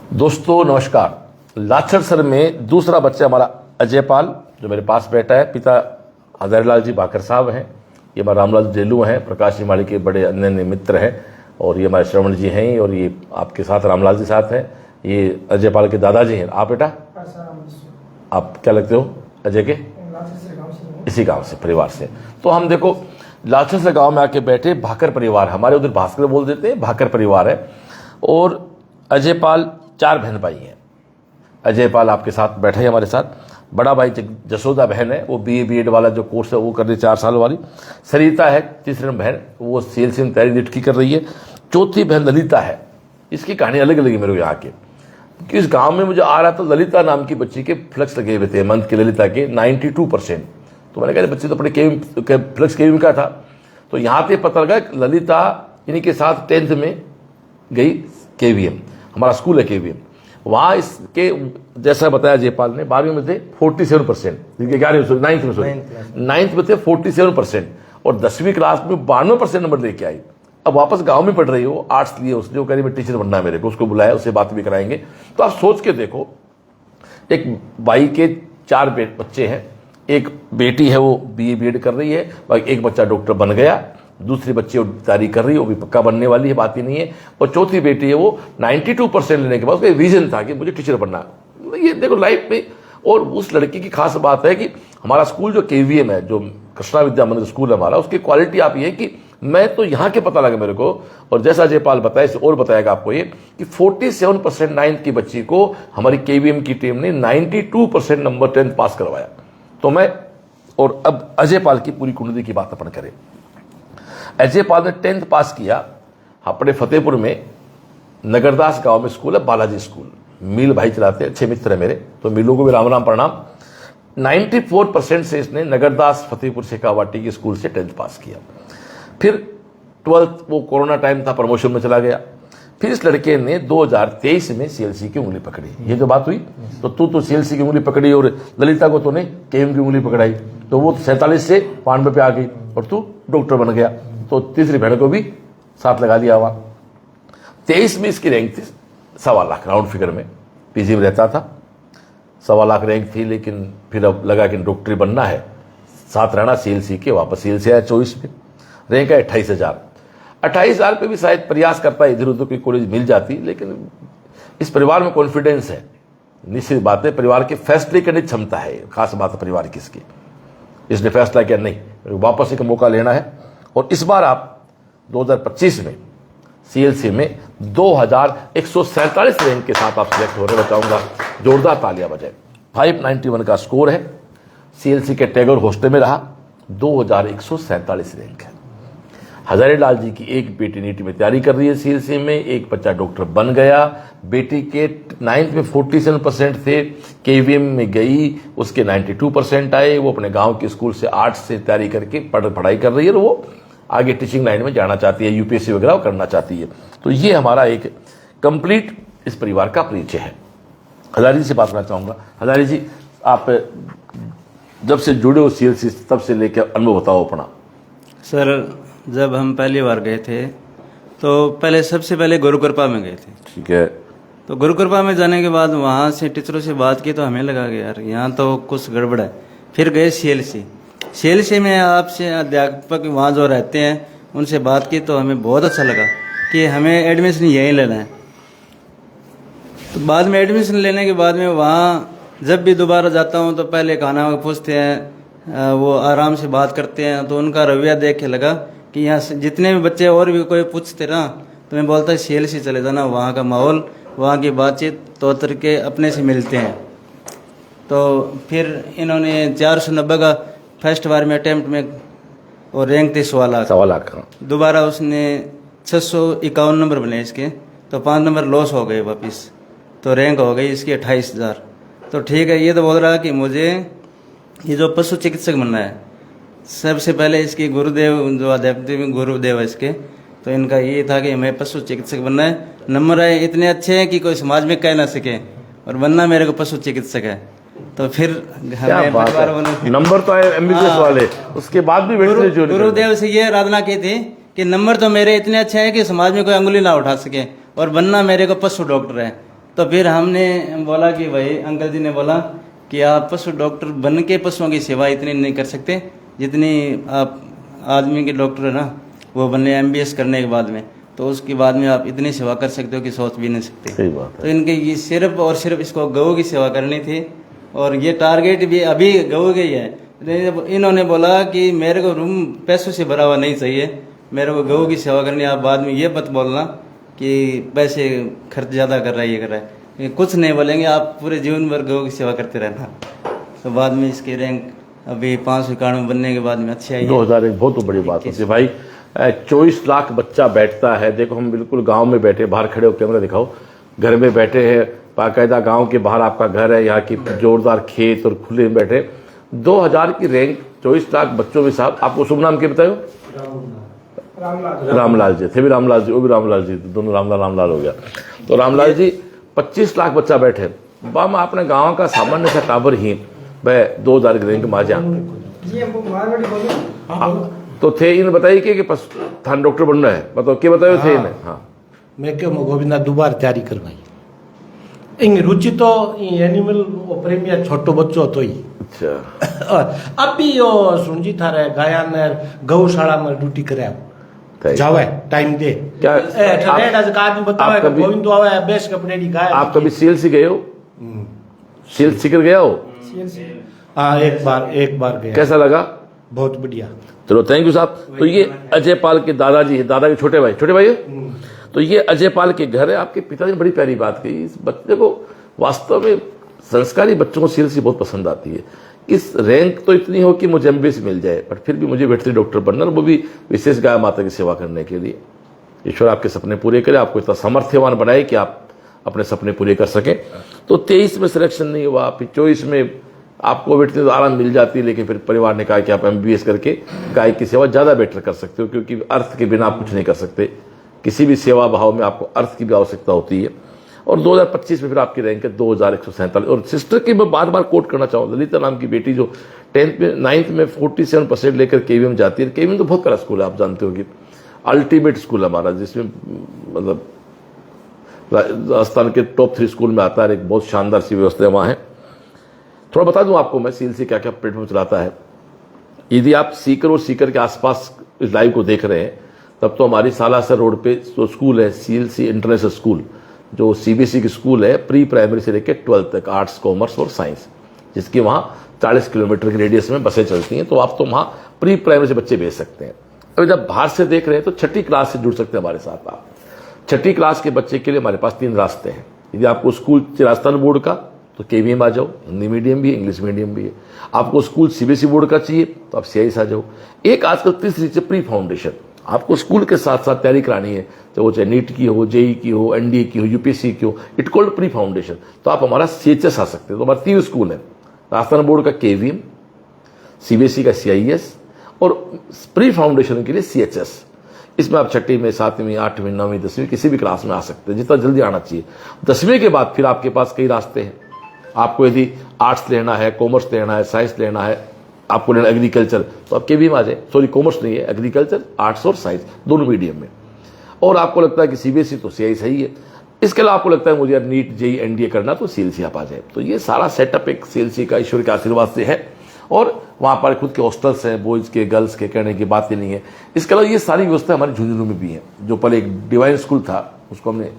दोस्तों नमस्कार। लाचरसर में दूसरा बच्चा हमारा अजयपाल जो मेरे पास बैठा है, पिता हजारीलाल जी भाकर साहब हैं, ये हमारे रामलाल जेलू हैं, प्रकाश जी माली के बड़े अन्य मित्र हैं, और ये हमारे श्रवण जी हैं, और ये आपके साथ रामलाल जी साथ हैं, ये अजयपाल के दादाजी हैं। आप बेटा आप क्या लगते हो अजय के? इसी गांव से, परिवार से। तो हम देखो लाचरसर गांव में आके बैठे, भाकर परिवार, हमारे उधर भास्कर बोल देते हैं, भाकर परिवार है। और अजयपाल 4 बहन भाई हैं। अजयपाल आपके साथ बैठे हैं हमारे साथ। बड़ा भाई जसोदा बहन है, वो BA BEd वाला जो कोर्स है वो कर रही है 4 साल वाली। सरिता है तीसरी नंबर बहन, वो CLC में तैयारी नीट की कर रही है। चौथी बहन ललिता है। इसकी कहानी अलग लगी मेरे को यहाँ के, कि इस गांव में मुझे आ रहा था ललिता नाम की बच्ची के फ्लक्स लगे हुए थे, मंथ के ललिता के 92%। तो मैंने कहा बच्चे तो अपने फ्लक्स केवी का था। तो यहाँ पे पता लगा ललिता इन्हीं के साथ 10th में गई KVM, हमारा स्कूल है KVM। वहाँ इसके जैसा बताया जयपाल ने, 12वीं में थे 47%, 9th में थे 47%, और 10वीं क्लास में 92% नंबर लेके आई। अब वापस गांव में पढ़ रही हो, आर्ट्स लिए उसने, वो कह रही मैं टीचर बनना है मेरे को। उसको बुलाया, उससे बात भी कराएंगे। तो आप सोच के देखो, एक भाई के 4 बच्चे हैं, एक बेटी है वो BA BEd कर रही है, एक बच्चा डॉक्टर बन गया, दूसरी बच्ची तैयारी कर रही है, वो भी पक्का बनने वाली है, बात ही नहीं है। और चौथी बेटी है वो 92% लेने के बाद उसका विजन था कि मुझे टीचर बनना है। ये देखो लाइफ में। और उस लड़की की खास बात है कि हमारा स्कूल जो KVM है, जो कृष्णा विद्या मंदिर स्कूल है हमारा, उसकी क्वालिटी आप ये कि मैं तो यहाँ के पता लगा मेरे को, और जैसा जयपाल बताया इसे और बताएगा आपको ये, कि 47% 9th की बच्ची को हमारी KVM की टीम ने 92% नंबर 10th पास करवाया। तो मैं, और अब अजयपाल की पूरी कुंडली की बात अपन करें। अजयपाल ने 10th पास किया अपने फतेहपुर में, नगरदास गांव में स्कूल है, बालाजी स्कूल, मील भाई चलाते हैं, अच्छे मित्र है मेरे, तो मीलों को भी राम राम प्रणाम। 94% से इसने नगरदास फतेहपुर शेखावाटी के स्कूल से 10th पास किया। फिर 12th, वो कोरोना टाइम था, प्रमोशन में चला गया। फिर इस लड़के ने 2023 में CLC की उंगली पकड़ी। ये जो बात हुई, तो तू तो CLC की उंगली पकड़ी और ललिता को तूने KVM की उंगली पकड़ाई, तो वो 47 से 92 पे आ गई और तू डॉक्टर बन गया। तो तीसरी बहन को भी साथ लगा दिया हुआ। 23 में इसकी रैंक थी 1.25 लाख, राउंड फिगर में, PG में रहता था, 1.25 लाख रैंक थी। लेकिन फिर अब लगा कि डॉक्टरी बनना है, साथ रहना CLC के, वापस CLC आया 24 में, रैंक है 28,000। 28,000 पे भी शायद प्रयास करता है, इधर उधर कोई कॉलेज मिल जाती। लेकिन इस परिवार में कॉन्फिडेंस है, निश्चित बात है, परिवार के फैसले करने की क्षमता है, खास बात है परिवार की इसकी। इसने फैसला किया नहीं, वापस एक मौका लेना है। और इस बार आप 2025 में CLC में 2147 रैंक के साथ आप सिलेक्ट हो रहे, बताऊंगा, जोरदार तालियां बजाए। 591 का स्कोर है, CLC के टैगोर हॉस्टल में रहा, 2147 रैंक है। हजारीलाल जी की एक बेटी नीट में तैयारी कर रही है CLC में, एक बच्चा डॉक्टर बन गया। बेटी के 9th में 47% थे, KVM में गई, उसके 92% आए। वो अपने गांव के स्कूल से आर्ट्स से तैयारी करके पढ़ाई कर रही है, और वो आगे टीचिंग लाइन में जाना चाहती है, UPSC वगैरह करना चाहती है। तो ये हमारा एक कंप्लीट इस परिवार का परिचय है। हजारी जी से बात करना चाहूँगा। हजारी जी, आप जब से जुड़े हो CLC, तब से लेकर अनुभव बताओ अपना। सर, जब हम पहली बार गए थे तो सबसे पहले गुरुकृपा में गए थे। ठीक है। तो गुरुकृपा में जाने के बाद वहाँ से टीचरों से बात की तो हमें लगा कि यार यहाँ तो कुछ गड़बड़ है। फिर गए CLC में आपसे अध्यापक वहाँ जो रहते हैं उनसे बात की तो हमें बहुत अच्छा लगा कि हमें एडमिशन यहीं लेना है। तो बाद में एडमिशन लेने के बाद में वहाँ जब भी दोबारा जाता हूँ तो पहले खाना पूछते हैं, वो आराम से बात करते हैं। तो उनका रवैया देख के लगा कि यहाँ से जितने भी बच्चे और भी कोई पूछते ना, तो मैं बोलता है CLC चले जाना, वहाँ का माहौल, वहाँ की बातचीत, तो तरीके अपने से मिलते हैं। तो फिर इन्होंने 490 का फर्स्ट बार में अटेम्प्ट में, और रैंक थी 1.25 लाख। दोबारा उसने 651 नंबर बने इसके, तो 5 नंबर लॉस हो गए वापस, तो रैंक हो गई इसकी 28,000। तो ठीक है, ये तो बोल रहा कि मुझे ये जो पशु चिकित्सक बनना है, सबसे पहले इसके गुरुदेव जो अध्यात्मिक गुरुदेव है इसके, तो इनका ये था कि हमें पशु चिकित्सक बनना है। नंबर आए इतने अच्छे हैं कि कोई समाज में कह ना सके, और बनना मेरे को पशु चिकित्सक है। तो फिर हमें परिवार वालों नंबर तो आए MBBS वाले, उसके बाद भी गुरुदेव से ये आराधना की थी कि नंबर तो मेरे इतने अच्छे हैं कि समाज में कोई अंगुली ना उठा सके, और बनना मेरे को पशु डॉक्टर है। तो फिर हमने बोला कि भाई अंकल जी ने बोला कि आप पशु डॉक्टर बन के पशुओं की सेवा इतनी नहीं कर सकते जितनी आप आदमी के डॉक्टर है ना वो बने MBS करने के बाद में, तो उसके बाद में आप इतनी सेवा कर सकते हो कि सोच भी नहीं सकते। सही बात है। तो इनके ये सिर्फ और सिर्फ इसको गऊ की सेवा करनी थी और ये टारगेट भी अभी गऊ गई है। इन्होंने बोला कि मेरे को रूम पैसों से भरा हुआ नहीं चाहिए, मेरे को गऊ की सेवा करनी। आप बाद में ये मत बोलना कि पैसे खर्च ज़्यादा कर रहा है, ये कर रहा है, ये कुछ नहीं बोलेंगे, आप पूरे जीवन भर गऊ की सेवा करते रहना। तो बाद में इसकी रैंक अभी 591 बनने के बाद में अच्छी आई है। 2001 बहुत बड़ी बात होती है भाई। 24 लाख बच्चा बैठता है। देखो हम बिल्कुल गांव में बैठे, बाहर खड़े हो, कैमरा दिखाओ, घर में बैठे हैं, बाकायदा गांव के बाहर आपका घर है, यहाँ की जोरदार खेत और खुले में बैठे। 2000 की रैंक 24 लाख बच्चों में साहब। आपको शुभ नाम क्या बतायो? रामलाल जी थे, भी रामलाल जी, वो भी रामलाल जी, दोनों रामलाल हो गया। तो रामलाल जी 25 लाख बच्चा बैठे, बाम आपने गांव का सामान्य सा टाबर ही वह 2000 की रैंक में आ जा। तो थे इन बताइए कि थान डॉक्टर बनना है, बताओ क्या बताओ थे इन्हें? हाँ मैं क्यों गोविंदा दोबारा तैयारी करवाई। इन रुचि तो एनिमल प्रेमी छोटो बच्चो तो ही। अच्छा। अभी यो सुनजी थारे गायन गौशाला में ड्यूटी करे जावे टाइम दे क्या आदमी बतावे गोविंद तो आवे बेस कपड़े दी गाय। आप कभी CLC गए हो? CLC कर गया हो? हाँ एक बार गया। कैसा लगा? बहुत बढ़िया। चलो थैंक यू साहब। तो ये अजय पाल के दादाजी है, दादा के छोटे भाई है। तो ये अजय पाल के घर है। आपके पिताजी ने बड़ी प्यारी बात कही, इस बच्चे को वास्तव में संस्कारी बच्चों को CLC बहुत पसंद आती है। इस रैंक तो इतनी हो कि मुझे MBS मिल जाए, पर फिर भी मुझे वेटरनरी डॉक्टर बनना, वो भी विशेष गाय माता की सेवा करने के लिए। ईश्वर आपके सपने पूरे करे, आपको इतना सामर्थ्यवान बनाए कि आप अपने सपने पूरे कर सकें। तो 23 में सिलेक्शन नहीं हुआ, फिर 24 में आपको वेटरनरी तो आराम मिल जाती है, लेकिन फिर परिवार ने कहा कि आप MBS करके गाय की सेवा ज़्यादा बेटर कर सकते हो, क्योंकि अर्थ के बिना आप कुछ नहीं कर सकते। किसी भी सेवा भाव में आपको अर्थ की भी आवश्यकता होती है। और 2025 में फिर आपकी रैंक है 2147। और सिस्टर की मैं बार बार कोट करना चाहूँ, ललिता नाम की बेटी जो 10th में 9th में 47% लेकर KVM जाती है। KVM तो बहुत बड़ा स्कूल है, आप जानते हो कि अल्टीमेट स्कूल हमारा, जिसमें मतलब राजस्थान के टॉप 3 स्कूल में आता है। एक बहुत शानदार सी व्यवस्था वहाँ है। थोड़ा बता दूं आपको मैं CLC क्या क्या प्लेटफॉर्म चलाता है। यदि आप सीकर और सीकर के आसपास इस लाइव को देख रहे हैं, तब तो हमारी सालासर रोड पे जो स्कूल है CLC इंटरनेशनल स्कूल, जो CBSE की स्कूल है, प्री प्राइमरी से लेकर 12th तक, आर्ट्स कॉमर्स और साइंस, जिसकी वहाँ 40 किलोमीटर की रेडियस में बसें चलती हैं। तो आप तो वहाँ प्री प्राइमरी से बच्चे भेज सकते हैं। अभी जब बाहर से देख रहे हैं तो 6ठी क्लास से जुड़ सकते हैं हमारे साथ आप। 6ठी क्लास के बच्चे के लिए हमारे पास 3 रास्ते हैं। यदि आपको स्कूल राजस्थान बोर्ड का तो KVM आ जाओ, हिंदी मीडियम भी है, इंग्लिश मीडियम भी है। आपको स्कूल CBSE बोर्ड का चाहिए तो आप CIS आ जाओ। एक आजकल तीसरी चीज प्री फाउंडेशन, आपको स्कूल के साथ साथ तैयारी करानी है, तो वो चाहे नीट की हो, JEE की हो, NDA की हो, UPSC की हो, इट कॉल्ड प्री फाउंडेशन। तो आप हमारा CHS आ सकते हैं। तो हमारे 3 स्कूल है, राजस्थान बोर्ड का KVM, CBSE का CIS और प्री फाउंडेशन के लिए CHS। इसमें आप 6ठी में, 7वीं, 8वीं, 9वीं, 10वीं किसी भी क्लास में आ सकते हैं, जितना जल्दी आना चाहिए। 10वीं के बाद फिर आपके पास कई रास्ते हैं। आपको यदि आर्ट्स लेना है, कॉमर्स लेना है, साइंस लेना है, आपको लेना एग्रीकल्चर, तो आप KVM आ जाए। सॉरी, कॉमर्स नहीं है, एग्रीकल्चर, आर्ट्स और साइंस दोनों मीडियम में। और आपको लगता है कि CBSE तो CIS सही है। इसके अलावा आपको लगता है मुझे नीट, JEE, NDA करना, तो CLC आप आ जाए। तो ये सारा सेटअप एक CLC का ईश्वर के आशीर्वाद से है। और वहाँ पर खुद के हॉस्टल्स हैं, बॉयज़ के, गर्ल्स के, कहने की बात ही नहीं है। इसके अलावा ये सारी व्यवस्था हमारे झुंझुनू में भी है। जो पहले एक डिवाइन स्कूल था, उसको हमने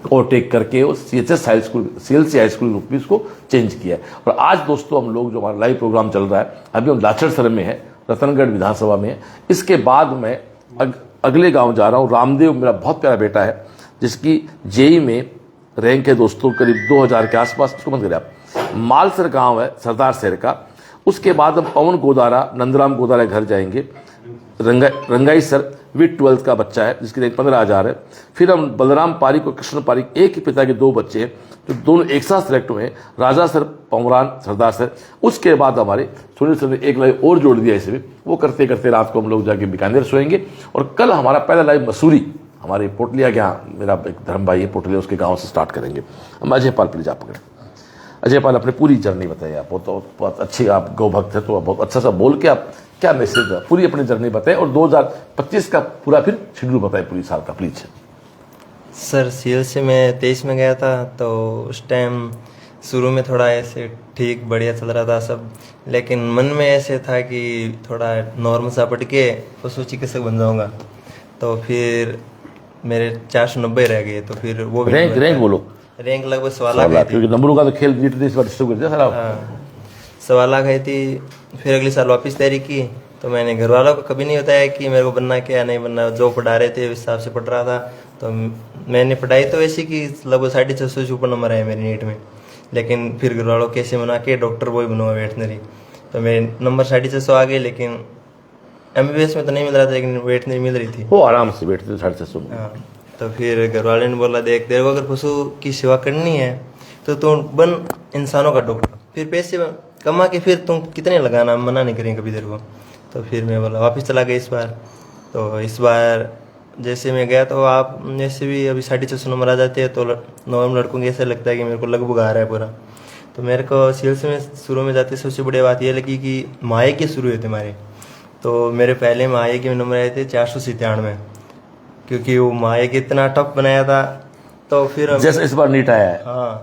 ओवरटेक करके वो CHS high school, CLC high school रूप में इसको चेंज किया है। और आज दोस्तों हम लोग, जो हमारा लाइव प्रोग्राम चल रहा है, अभी हम लाचड़सर में है, रतनगढ़ विधानसभा में है। इसके बाद मैं अगले गांव जा रहा हूं। रामदेव मेरा बहुत प्यारा बेटा है, जिसकी JEE में रैंक है दोस्तों करीब 2000 के आसपास। उसको बंद करें आप। मालसर गांव है सरदार शहर का। उसके बाद हम पवन गोदारा, नंदराम गोदारा घर जाएंगे। रंगाई सर विद 12th का बच्चा है, जिसकी रैंक 15,000 है। फिर हम बलराम पारिक और कृष्ण पारिक, एक ही पिता के 2 बच्चे हैं, जो दोनों एक साथ सिलेक्ट हुए हैं, राजा सर, पमरान, सरदार सर। उसके बाद हमारे सुनील सर ने एक लाइव और जोड़ दिया इसमें। वो करते करते रात को हम लोग जाके बीकानेर सोएंगे। और कल हमारा पहला लाइव मसूरी, हमारे पोटलिया के यहाँ, मेरा एक धर्म भाई है पोटलिया, उसके गाँव से स्टार्ट करेंगे। हम अजय पाल प्लीज आप पकड़े। अजय पाल अपनी पूरी जर्नी बताइए। आप बहुत अच्छी, आप गौ भक्त है, तो बहुत अच्छा सा बोल के आप क्या मैसेज है, पूरी अपनी जर्नी बताएं। और 2025 का पूरा फिर शेड्यूल बताएं, पूरी साल का प्लीज। सर सीएल से मैं 23 में गया था, तो उस टाइम शुरू में थोड़ा ऐसे ठीक बढ़िया चल रहा था सब, लेकिन मन में ऐसे था कि थोड़ा नॉर्मल सा पढ़ के पशु चिकित्सक बन जाऊंगा। तो फिर मेरे 490 रह गए, तो फिर वो भी रैंक रैंक बोलो। रैंक लगभग 1.25 लाख क्योंकि नंबरों का तो खेल जीत इस बार डिस्टर्ब कर दिया सर आप। हाँ, 1.25 लाख आई थी। फिर अगले साल वापस तैयारी की। तो मैंने घर वालों को कभी नहीं बताया कि मेरे को बनना क्या नहीं बनना, जो पढ़ा रहे थे उस हिसाब से पढ़ रहा था। तो मैंने पढ़ाई तो ऐसी कि लगभग 650 से ऊपर नंबर आए मेरे नीट में, लेकिन फिर घर वालों कैसे मना के डॉक्टर बॉय बनूंगा वेटनरी। तो मेरे नंबर 650 आ गए, लेकिन एमबीबीएस में तो नहीं मिल रहा था, लेकिन वेटनरी मिल रही थी। वो आराम से बैठते 650 में। हाँ, तो फिर घर वाले ने बोला, देख तेरे को अगर पशु की सेवा करनी है तो तुम बन इंसानों का डॉक्टर, फिर पैसे कमा के फिर तुम कितने लगाना, मना नहीं करेंगे कभी तेरे को। तो फिर मैं बोला वापस चला गया इस बार। तो इस बार जैसे मैं गया, तो आप जैसे भी अभी 650 नंबर आ जाते हैं तो नॉर्मल लड़कों को ऐसा लगता है कि मेरे को लगभग आ रहा है पूरा। तो मेरे को सीएलसी में शुरू में जाते सबसे बड़ी बात यह लगी कि माए के शुरू हुए थे हमारे। तो मेरे पहले माए के नंबर आए थे 497, क्योंकि वो माए के इतना टफ बनाया था। तो फिर जैसे इस बार नीट आया है। हाँ,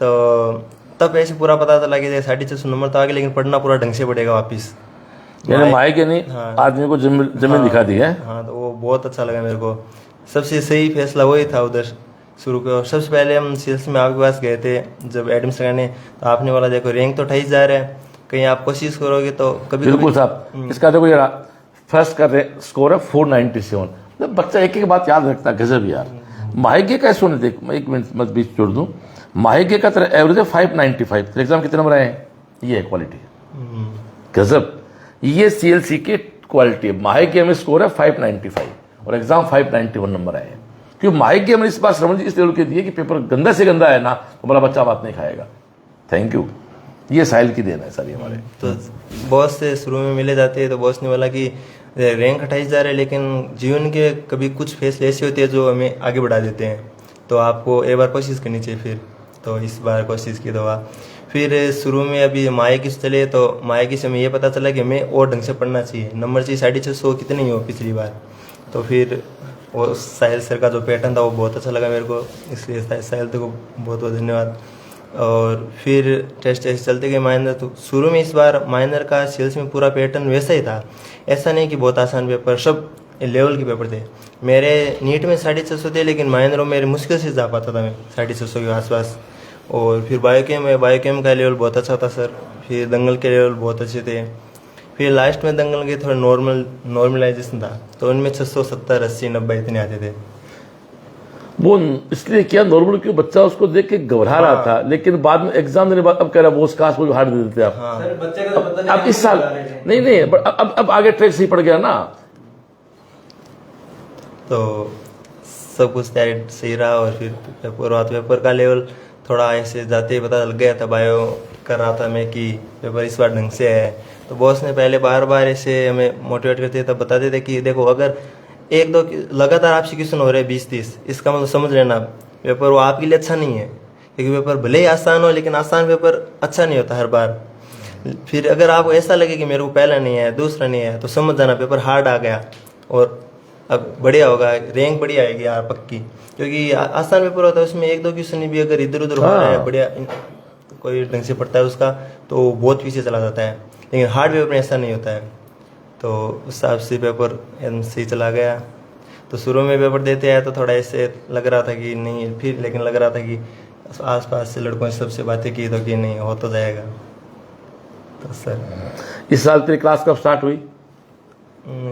तो तब ऐसे पूरा पता चला कि 650 नंबर तो आ गए, लेकिन पढ़ना पूरा ढंग से पड़ेगा वापिस। यानी माए के नहीं, हाँ, आदमी को जमीन दिखा दी है। हाँ, तो वो बहुत अच्छा लगा मेरे को। सबसे सही फैसला वही था उधर शुरू के। और सबसे पहले हम सेल्स में आपके पास गए थे जब एडमिशन करने, तो आपने बोला देखो रैंक तो 28 जा रहा है, कहीं आप कोशिश करोगे तो कभी बिल्कुल साहब। इसका देखो यार, फर्स्ट का स्कोर है 497। मतलब बच्चा एक एक बात याद रखता है, गजब यार। माहिके का सुन, देख मैं एक मिनट मत बीच छोड़ दूं। माहिके का तेरा एवरेज है 595, तेरे एग्जाम कितने नंबर आए हैं? ये है क्वालिटी, गजब। ये सीएलसी की क्वालिटी है। माहिके में स्कोर है 595 और एग्जाम 591 नंबर आए हैं। क्योंकि माहिके में इस बार श्रवण जी इस लेवल के दिए कि पेपर गंदा से गंदा है ना, तो हमारा बच्चा बात नहीं खाएगा। थैंक यू, ये साहिल की देन है सारी हमारे। तो बॉस से शुरू में मिले जाते हैं, तो बॉस ने बोला कि रैंक 28 जा रहा है, लेकिन जीवन के कभी कुछ फैसले ऐसे होते हैं जो हमें आगे बढ़ा देते हैं, तो आपको एक बार कोशिश करनी चाहिए। फिर तो इस बार कोशिश की दवा। फिर शुरू में अभी मायकी से चले, तो मायकी से हमें ये पता चला कि हमें और ढंग से पढ़ना चाहिए। नंबर चाहिए 650, कितने ही हो पिछली बार। तो फिर वो साहिल सर का जो पैटर्न था वो बहुत अच्छा लगा मेरे को, इसलिए साहिल को बहुत बहुत धन्यवाद। और फिर टेस्ट ऐसे चलते गए माइनर। तो शुरू में इस बार माइनर का सेल्स में पूरा पैटर्न वैसा ही था, ऐसा नहीं कि बहुत आसान पेपर, सब लेवल के पेपर थे। मेरे नीट में 650 थे, लेकिन माइनरों में मेरे मुश्किल से जा पाता था मैं 650 के आसपास। और फिर बायोकेम का लेवल बहुत अच्छा था सर। फिर दंगल के लेवल बहुत अच्छे थे। फिर लास्ट में दंगल के थोड़ा नॉर्मलाइजेशन था, तो उनमें 670, 80, 90 इतने आते थे। वो इसलिए किया नॉर्मल, क्यों बच्चा उसको देख के घबरा रहा था, लेकिन बाद में एग्जाम देने बाद अब कह रहा वो काश मुझे हार दे देते आप। सर बच्चे का तो पता नहीं अब इस साल नहीं अब आगे ट्रैक सही पड़ गया ना, तो सब कुछ तैयारी सही रहा। और फिर पेपर का लेवल थोड़ा ऐसे जाते ही पता लग गया था, बायो कर रहा था मैं कि पेपर इस बार ढंग से है। तो बॉस ने पहले बार बार ऐसे हमें मोटिवेट करते थे, बताते थे कि देखो अगर एक दो लगातार आपसे क्वेश्चन हो रहे हैं 20-30, इसका मतलब समझ लेना पेपर वो आपके लिए अच्छा नहीं है, क्योंकि पेपर भले ही आसान हो, लेकिन आसान पेपर अच्छा नहीं होता हर बार। फिर अगर आपको ऐसा लगे कि मेरे को पहला नहीं है, दूसरा नहीं है, तो समझ जाना पेपर हार्ड आ गया और अब बढ़िया होगा, रैंक बढ़िया आएगी यार पक्की। क्योंकि आसान पेपर होता है, उसमें एक दो क्वेश्चन भी अगर इधर उधर हो रहा है, बढ़िया कोई ढंग से पढ़ता है उसका, तो बहुत पीछे चला जाता है। लेकिन हार्ड पेपर में ऐसा नहीं होता है। तो उस हिसाब से पेपर एकदम सही चला गया। तो शुरू में पेपर देते आए तो थोड़ा ऐसे लग रहा था कि नहीं, फिर लेकिन लग रहा था कि आसपास से लड़कों से सबसे बातें की तो कि नहीं हो तो जाएगा। तो सर इस साल तेरी क्लास कब स्टार्ट हुई?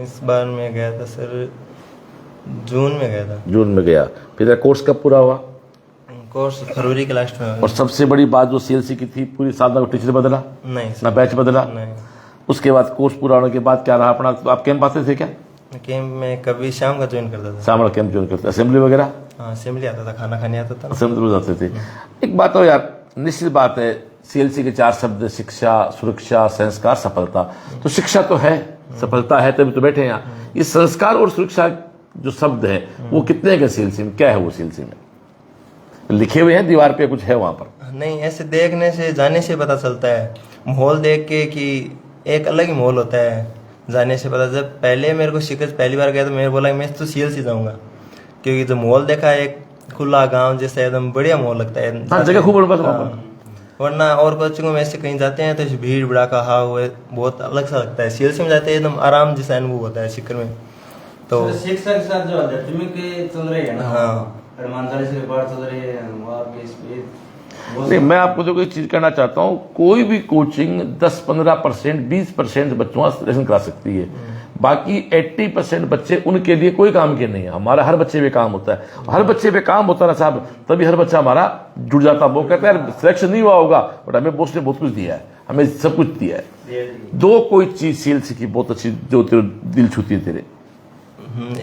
इस बार मैं गया था सर, जून में गया था। जून में गया। फिर तेरा कोर्स कब पूरा हुआ? कोर्स फरवरी के लास्ट में। और सबसे बड़ी बात जो सीएलसी की थी, पूरी साल ना टीचर बदला, नहीं ना बैच बदला। नहीं। उसके बाद कोर्स पूरा होने के बाद क्या रहा अपना? तो आप कैंप आते थे क्या? कैंप में कभी शाम का ज्वाइन करता था। शाम का कैंप ज्वाइन करते, असेंबली वगैरह? हाँ, असेंबली आता था, खाना खाने आता था। असेंबली रोज आते थे। एक बात हो यार, निश्चित बात है, सीएलसी के 4 शब्द, शिक्षा, सुरक्षा, संस्कार, सफलता। तो शिक्षा तो है, सफलता है, तभी तो बैठे हैं यहाँ। ये संस्कार और सुरक्षा जो शब्द है वो कितने के सीएलसी में, क्या है वो सीएलसी में लिखे हुए हैं दीवार पे, कुछ है वहां पर? नहीं, ऐसे देखने से जाने से पता चलता है, माहौल देख के कि एक अलग ही माहौल होता है। जाने से पता, जब पहले मेरे को शिक्षक पहली बार गया तो मैंने बोला मैं तो सीएलसी जाऊंगा, क्योंकि जो माहौल देखा है, एक खुला गांव जैसा एकदम बढ़िया माहौल लगता है। हाँ, जगह खूब बड़ी हाँ। वरना और कोचिंगों में ऐसे कहीं जाते हैं तो ऐसे भीड़ भड़ाका हाँ हुए बहुत अलग सा लगता है। सीएलसी में जाते हैं एकदम आराम जैसा अनुभव होता है सीकर में। तो शिक्षा के साथ जो आध्यात्मिक चल रही है ना, हाँ, हनुमान चालीसा के पाठ चल रही है, वहाँ की स्पीड नहीं, मैं आपको जो कोई चीज कहना चाहता हूँ, कोई भी कोचिंग 10-15%, 20% बच्चों का लेसन करा सकती है, बाकी 80% बच्चे उनके लिए कोई काम के नहीं है। हमारा हर बच्चे पे काम होता है, हर बच्चे पे काम होता है ना साहब, तभी हर बच्चा हमारा जुड़ जाता है। वो कहते हैं यार सिलेक्शन नहीं हुआ होगा, बट हमें बॉस ने बहुत कुछ दिया है, हमें सब कुछ दिया है। दो कोई चीज सीएलसी की बहुत अच्छी जो तेरे दिल छूती है तेरे।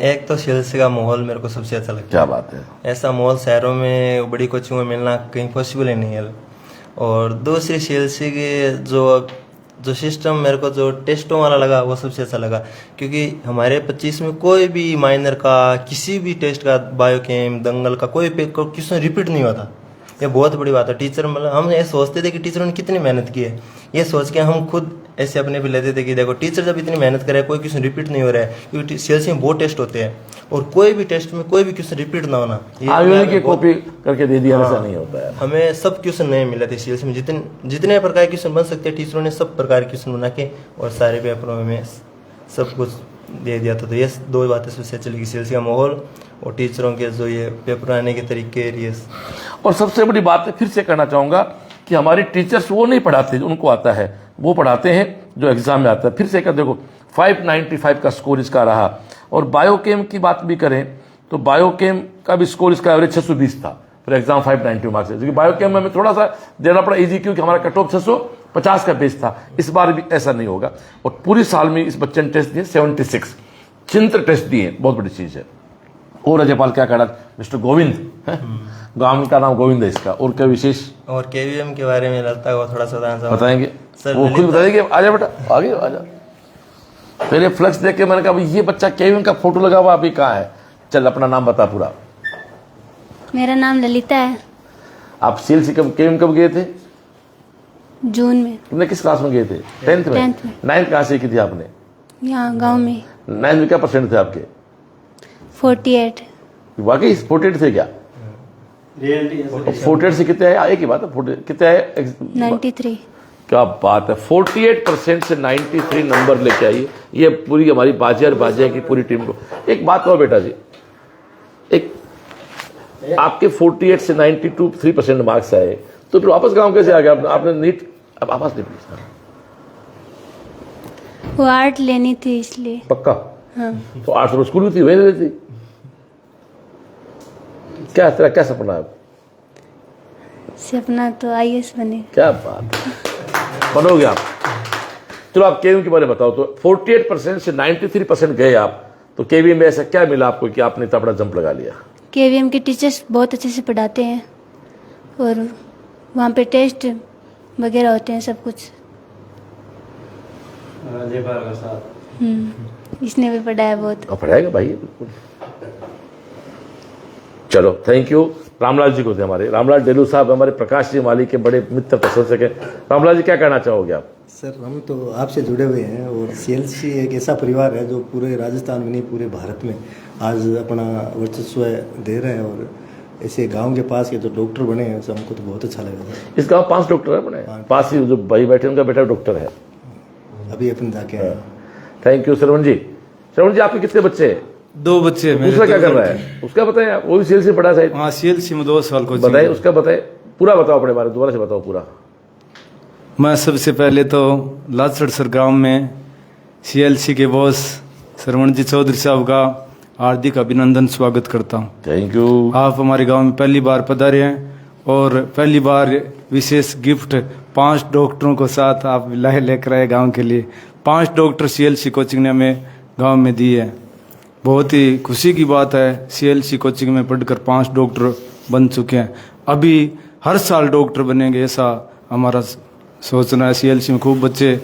एक तो सीएलसी का माहौल मेरे को सबसे अच्छा लगता है। क्या बात है, ऐसा माहौल शहरों में बड़ी कोचिंगों में मिलना कहीं पॉसिबल ही नहीं है। और दूसरी सीएलसी के जो सिस्टम मेरे को जो टेस्टों वाला लगा वो सबसे अच्छा लगा, क्योंकि हमारे 25 में कोई भी माइनर का किसी भी टेस्ट का, बायोकेम, दंगल का कोई क्वेश्चन रिपीट नहीं हुआ था। ये बहुत बड़ी बात है। टीचर मतलब हम ये सोचते थे कि टीचरों ने कितनी मेहनत की है, ये सोच के हम खुद ऐसे अपने पे लेते थे कि देखो टीचर जब इतनी मेहनत करे, कोई क्वेश्चन रिपीट नहीं हो रहा है, क्योंकि सीएलसी में बहुत टेस्ट होते हैं और कोई भी टेस्ट में कोई भी क्वेश्चन रिपीट ना होना, ये कॉपी करके दे दिया, ऐसा नहीं होता है। हमें सब क्वेश्चन नए मिले थे सीएलसी में। जितने प्रकार के क्वेश्चन बन सकते हैं टीचरों ने सब प्रकार के क्वेश्चन बना के और सारे पेपरों में सब कुछ दे दिया था। तो ये दो बातें सबसे अच्छी लगी, सीएलसी का माहौल और टीचरों के जो ये पेपर आने के तरीके। और सबसे बड़ी बात है, फिर से कहना चाहूंगा कि हमारे टीचर्स वो नहीं पढ़ाते जो उनको आता है, वो पढ़ाते हैं जो एग्जाम में आता है। फिर से कर देखो 595 का स्कोर इसका रहा। और बायोकेम की बात भी करें तो बायोकेम का भी स्कोर इसका एवरेज 620 था, फिर एग्जाम 590 मार्क्स है। क्योंकि बायोकेम में हमें थोड़ा सा देना पड़ा इजी, क्योंकि हमारा कट ऑफ 650 का बेस था। इस बार भी ऐसा नहीं होगा। और पूरी साल में इस बच्चे ने टेस्ट दिए 76 चिंत्र टेस्ट दिए, बहुत बड़ी चीज है। और राज्यपाल क्या कहा, मिस्टर गोविंद, गांव का नाम गोविंद है इसका। और क्या विशेष, और केवीएम के बारे में लगता है वो थोड़ा सा बताएंगे सर, वो खुद बताएंगे। आजा बेटा, आगे आजा। पहले फ्लक्स देख के मैंने कहा ये बच्चा केवीएम का फोटो लगा हुआ अभी कहाँ है, चल अपना नाम बता पूरा। मेरा नाम ललिता है। आप सीएलसी कब केवीएम कब गए थे? जून में। तुमने किस क्लास में गए थे? 10th में। 9th कहाँ से की थी आपने? यहाँ गांव में। 9th में क्या परसेंट थे आपके? 48। वाकई 48 थे क्या? 48 से कितने आए? एक ही बात है, कितने आए? 93। क्या बात है, 48% से 93 नंबर लेके आई। ये पूरी हमारी बाजिया की पूरी टीम को। एक बात कहो बेटा जी, एक आपके 48 से 92-3% मार्क्स आए, तो फिर वापस गांव कैसे आ गया? आपने नीट, अब आवाज नहीं प्लीज। वो आर्ट लेनी थी इसलिए। पक्का? हाँ। तो 800 स्कूल में थी, वही रहती। क्या तेरा क्या सपना है? सपना तो आईएएस बने। क्या बात है, बनोगे आप। चलो आप केवीएम के बारे में बताओ। तो 48% से 93% गए आप, तो केवीएम में ऐसा क्या मिला आपको कि आपने इतना बड़ा जंप लगा लिया? केवीएम के टीचर्स बहुत अच्छे से पढ़ाते हैं और वहाँ पे टेस्ट वगैरह होते हैं, सब कुछ। राज्यपाल का साथ इसने भी पढ़ाया बहुत। और पढ़ाएगा भाई, बिल्कुल। चलो थैंक यू। रामलाल जी को थे हमारे, रामलाल डेलू साहब हमारे प्रकाश जी माली के बड़े मित्र प्रशंसक हैं। रामलाल जी क्या कहना चाहोगे आप? सर हम तो आपसे जुड़े हुए हैं और सीएलसी एक ऐसा परिवार है जो पूरे राजस्थान में नहीं पूरे भारत में आज अपना वर्चस्व दे रहे हैं। और ऐसे गांव के पास के जो डॉक्टर बने हैं उससे हमको तो बहुत अच्छा लगा। इस गांव 5 डॉक्टर है बने, पास ही जो भाई बैठे उनका बेटा डॉक्टर है। अभी अपन जाके आए। Thank you. श्रवण जी, श्रवण जी आपके कितने बच्चे हैं? 2 बच्चे हैं मेरे। दूसरा क्या कर रहा है उसका बताएं आप, वो भी सीएलसी पढ़ा शायद। हाँ, सीएलसी में 2 साल को बताए, उसका बताए, पूरा बताओ अपने बारे में, दोबारा से बताओ पूरा। मैं सबसे पहले तो लाचड़ सर गांव में सीएलसी के बॉस श्रवण जी चौधरी साहब का हार्दिक अभिनंदन स्वागत करता हूं। Thank you. आप हमारे गांव में पहली बार पधारे हैं और पहली बार विशेष गिफ्ट 5 डॉक्टरों को साथ आप लाए लेकर आए गांव के लिए। 5 डॉक्टर सीएलसी कोचिंग ने हमें गांव में दिए हैं। बहुत ही खुशी की बात है, सीएलसी कोचिंग में पढ़कर 5 डॉक्टर बन चुके हैं। अभी हर साल डॉक्टर बनेंगे ऐसा हमारा सोचना है। सीएलसी में खूब बच्चे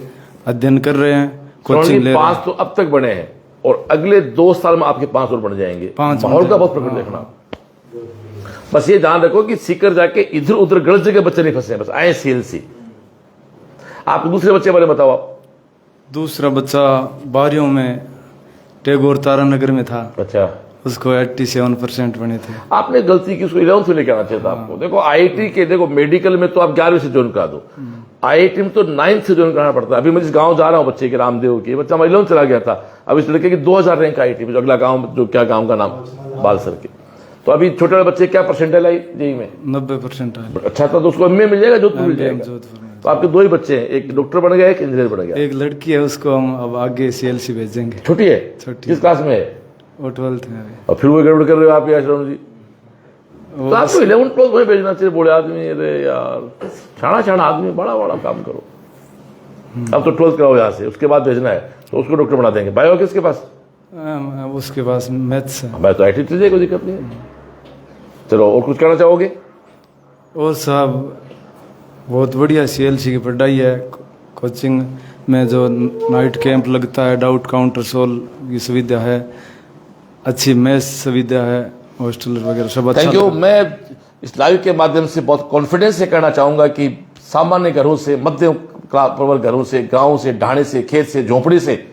अध्ययन कर रहे हैं, कोचिंग ले रहे हैं। 5 तो अब तक बने हैं और अगले 2 साल में आपके 5 और बन जाएंगे। माहौल का बहुत प्रकट देखना। बस ये ध्यान रखो कि सीकर जाके इधर उधर गलत जगह बच्चे नहीं फंसे, बस आए सीएलसी। आप दूसरे बच्चे बारे बताओ आप। दूसरा बच्चा बारियों में टैगोर तारानगर में था। अच्छा। उसको 87% बने थे। आपने गलती की, उसको 11th में लेके आना चाहिए था आपको। देखो आईआईटी के, देखो मेडिकल में तो आप 11वीं से ज्वाइन करा दो, आईआईटी में तो 9th से ज्वाइन कराना पड़ता है। अभी मैं जिस गांव जा रहा हूँ बच्चे के, रामदेव की, बच्चा हमारा 11th चला गया था, अब इस लड़के की 2000 रैंक आईआईटी में, जो अगला गाँव, जो क्या गाँव का नाम, बालसर के। तो अभी छोटे बड़े बच्चे क्या परसेंटाइल आई जेई में? 90% आए। अच्छा था, तो उसको एमए मिल जाएगा, जोधपुर मिल जाएगा। जोधपुर में। तो आपके 2 ही बच्चे हैं, एक डॉक्टर बन गया, एक इंजीनियर बन गया। एक लड़की है, उसको हम अब आगे सीएलसी भेजेंगे। छोटी है? छोटी। किस क्लास में है? वो 12th में है। और फिर वो गड़बड़ कर रहे हो आप यार श्रवण जी। तो आपको 11th 12th में भेजना चाहिए, बूढ़े आदमी। अरे यार, छाना आदमी, बड़ा बड़ा काम करो। अब तो 12th कराओ यहाँ से, उसके बाद भेजना है तो उसको डॉक्टर बना देंगे। बायो किसके पास? उसके पास मैथ्स है। मैं तो आईटी चीजें, कोई दिक्कत नहीं है। चलो, और कुछ करना चाहोगे? और साहब बहुत बढ़िया सीएलसी की पढ़ाई है। कोचिंग में जो नाइट कैंप लगता है, डाउट काउंटर सोल्व की सुविधा है, अच्छी मेस सुविधा है, हॉस्टल वगैरह सब अच्छा। Thank you. मैं इस लाइव के माध्यम से बहुत कॉन्फिडेंस से कहना चाहूंगा कि सामान्य घरों से, मध्यम प्रवर्ग घरों से, गांव से, ढाणे से, खेत से, झोपड़ी से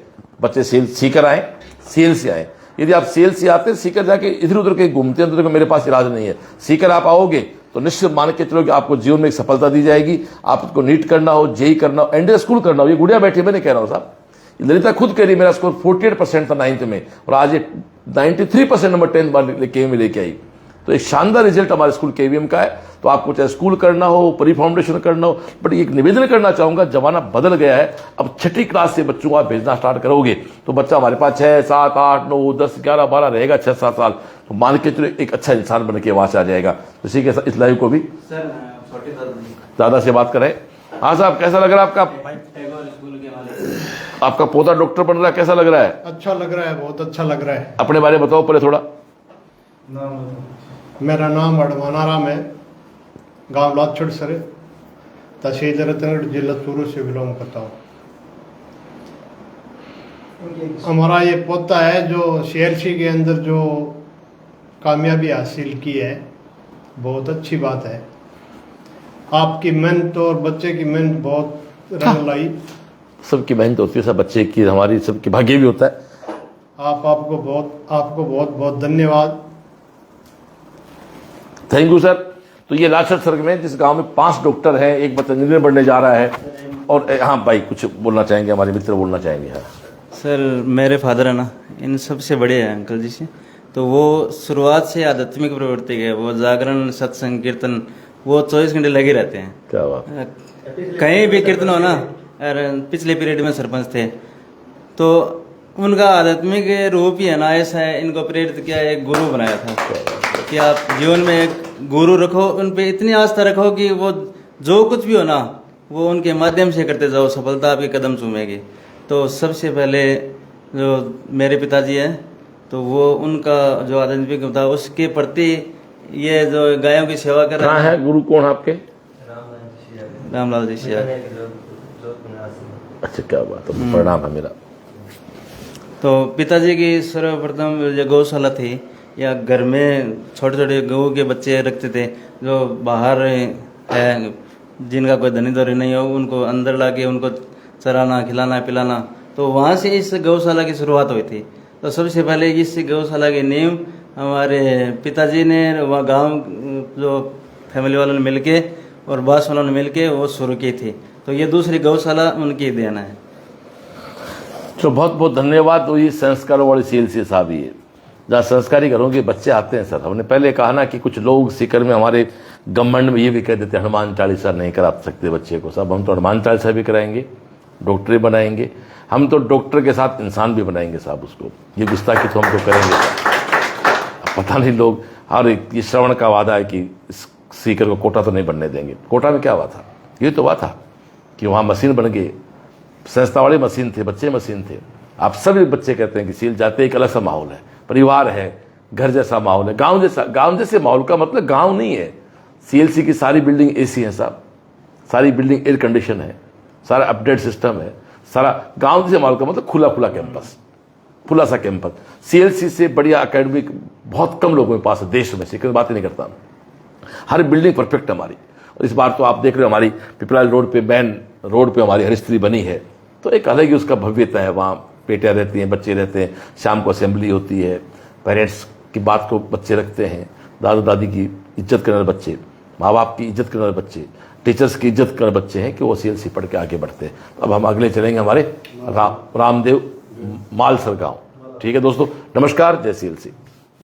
बच्चे सीकर आए, सेल से आए। यदि आप सेल से आते हैं, सीकर जाके इधर उधर के घूमते हैं, तो देखो मेरे पास इलाज नहीं है। सीकर आप आओगे तो निश्चित मान के चलो कि आपको जीवन में एक सफलता दी जाएगी। आपको नीट करना हो, जेई करना हो, एनडीए स्कूल करना हो, ये गुड़िया बैठी, मैं नहीं कह रहा हूं साहब, ललिता खुद कह रही मेरा स्कोर 48% था 9th में, और आज ये 93% नंबर 10th बार केवी में लेके आई। तो एक शानदार रिजल्ट हमारे स्कूल केवीएम का है। तो आपको चाहे स्कूल करना हो, परी फाउंडेशन करना हो, बट एक निवेदन करना चाहूंगा, जमाना बदल गया है। अब 6ठी क्लास से बच्चों को आप भेजना स्टार्ट करोगे तो बच्चा हमारे पास 6, 7, 8, 9, 10, 11, 12 रहेगा, 6-7 साल, तो मान के चलो एक अच्छा इंसान बन के वहां से आ जाएगा। तो इसी के साथ इस लाइव को भी दादा से बात करें। हाँ साहब, कैसा लग रहा है आपका पोता डॉक्टर बन रहा है, कैसा लग रहा है? अच्छा लग रहा है, बहुत अच्छा लग रहा है। अपने बारे में बताओ पहले थोड़ा। मेरा नाम अडवाना राम है, गांव लाछड़ सर, तहसील रतनगढ़, जिला चूरू से बिलोंग करता हूँ। हमारा ये पोता है जो सीएलसी के अंदर जो कामयाबी हासिल की है, बहुत अच्छी बात है। आपकी मेहनत और बच्चे की मेहनत बहुत रंग लाई। सबकी मेहनत होती है, सब बच्चे की, हमारी सबकी भाग्य भी होता है। आपको बहुत बहुत धन्यवाद। Thank you sir. तो ये लाछड़ सर्कल में जिस गांव में 5 डॉक्टर हैं, एक बच्चा इंजीनियर बनने जा रहा है। और हाँ भाई, कुछ बोलना चाहेंगे, हमारे मित्र बोलना चाहेंगे। हाँ सर, मेरे फादर है ना, इन सबसे बड़े हैं अंकल जी से। तो वो शुरुआत से आध्यात्मिक प्रवृत्ति है, वो जागरण, सत्संग, कीर्तन, वो 24 घंटे लगे रहते हैं। क्या बात। कहीं भी कीर्तन हो ना, और पिछले पीरियड में सरपंच थे, तो उनका आध्यात्मिक रूप ही है ना, ऐसा है, इनको प्रेरित किया, एक गुरु बनाया था कि आप जीवन में एक गुरु रखो, उन पे इतनी आस्था रखो कि वो जो कुछ भी हो ना, वो उनके माध्यम से करते जाओ, सफलता आपके कदम चूमेगी। तो सबसे पहले जो मेरे पिताजी हैं, तो वो उनका जो आध्यात्मिक था उसके प्रति ये जो गायों की सेवा कर रहे हैं। गुरु कौन आपके? रामलाल जी से। अच्छा, क्या बात है, प्रणाम है मेरा। तो पिताजी की सर्वप्रथम जो गौशाला थी, या घर में छोटे छोटे गऊ के बच्चे रखते थे, जो बाहर है, जिनका कोई धनी दौरी नहीं हो, उनको अंदर लाके उनको चराना, खिलाना, पिलाना। तो वहाँ से इस गौशाला की शुरुआत हुई थी। तो सबसे पहले इस गौशाला की नींव हमारे पिताजी ने, वहाँ गांव जो फैमिली वालों ने मिलके और बास वालों ने मिलके वो शुरू की थी। तो ये दूसरी गौशाला उनकी देन है। तो बहुत बहुत धन्यवाद। तो ये संस्कारों वाली सीएलसी साहब, ये जहाँ संस्कारी घरों के बच्चे आते हैं सर। हमने पहले कहा ना कि कुछ लोग सीकर में हमारे गवर्नमेंट में ये भी कह देते हैं हनुमान चालीसा नहीं करा सकते बच्चे को। साहब हम तो हनुमान चालीसा भी कराएंगे, डॉक्टरी बनाएंगे, हम तो डॉक्टर के साथ इंसान भी बनाएंगे साहब उसको। ये गुस्ताखी तो हम तो करेंगे साहब। पता नहीं लोग, और ये श्रवण का वादा है कि सीकर को कोटा तो नहीं बनने देंगे। कोटा में क्या हुआ था? ये तो हुआ था कि वहाँ मशीन बन गई, संस्था वाले मशीन थे, बच्चे मशीन थे। आप सभी बच्चे कहते हैं कि सील जाते एक अलग सा माहौल है, परिवार है, घर जैसा माहौल है, गांव जैसा। गांव जैसे माहौल का मतलब गांव नहीं है। सीएलसी की सारी बिल्डिंग एसी है साहब, सारी बिल्डिंग एयर कंडीशन है, सारा अपडेट सिस्टम है, सारा गांव जैसे माहौल का मतलब खुला खुला कैंपस, खुला सा कैंपस। सीएलसी से बढ़िया एकेडमिक बहुत कम लोगों के पास है देश में, सीकर बात ही नहीं करता। हर बिल्डिंग परफेक्ट हमारी। और इस बार तो आप देख रहे हो हमारी पिपराल रोड पे, मेन रोड पे हमारी हरिस्त्री बनी है, तो एक अलग ही उसका भव्यता है। वहाँ बेटियाँ रहती हैं, बच्चे रहते हैं, शाम को असेंबली होती है, पेरेंट्स की बात को बच्चे रखते हैं, दादा दादी की इज्जत करने वाले बच्चे, माँ बाप की इज्जत करने वाले बच्चे, टीचर्स की इज्जत करने वाले बच्चे हैं कि वो CLC पढ़ के आगे बढ़ते हैं। अब हम अगले चलेंगे हमारे रामदेव मालसर गाँव। ठीक है दोस्तों, नमस्कार, जय CLC।